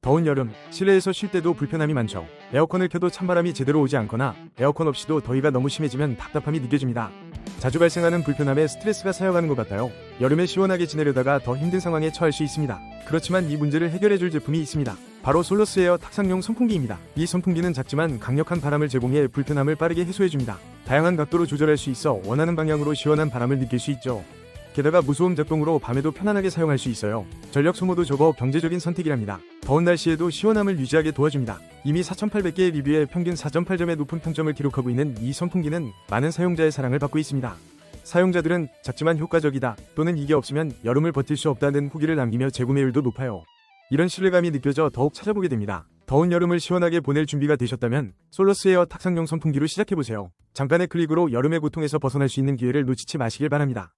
더운 여름, 실내에서 쉴 때도 불편함이 많죠. 에어컨을 켜도 찬바람이 제대로 오지 않거나 에어컨 없이도 더위가 너무 심해지면 답답함이 느껴집니다. 자주 발생하는 불편함에 스트레스가 쌓여가는 것 같아요. 여름에 시원하게 지내려다가 더 힘든 상황에 처할 수 있습니다. 그렇지만 이 문제를 해결해줄 제품이 있습니다. 바로 솔러스 에어 탁상용 선풍기입니다. 이 선풍기는 작지만 강력한 바람을 제공해 불편함을 빠르게 해소해줍니다. 다양한 각도로 조절할 수 있어 원하는 방향으로 시원한 바람을 느낄 수 있죠. 게다가 무소음 제동으로 밤에도 편안하게 사용할 수 있어요. 전력 소모도 적어 경제적인 선택이랍니다. 더운 날씨에도 시원함을 유지하게 도와줍니다. 이미 4,800개의 리뷰에 평균 4.8점의 높은 평점을 기록하고 있는 이 선풍기는 많은 사용자의 사랑을 받고 있습니다. 사용자들은 작지만 효과적이다 또는 이게 없으면 여름을 버틸 수 없다는 후기를 남기며 재구매율도 높아요. 이런 신뢰감이 느껴져 더욱 찾아보게 됩니다. 더운 여름을 시원하게 보낼 준비가 되셨다면 솔러스 에어 탁상용 선풍기로 시작해보세요. 잠깐의 클릭으로 여름의 고통에서 벗어날 수 있는 기회를 놓치지 마시길 바랍니다.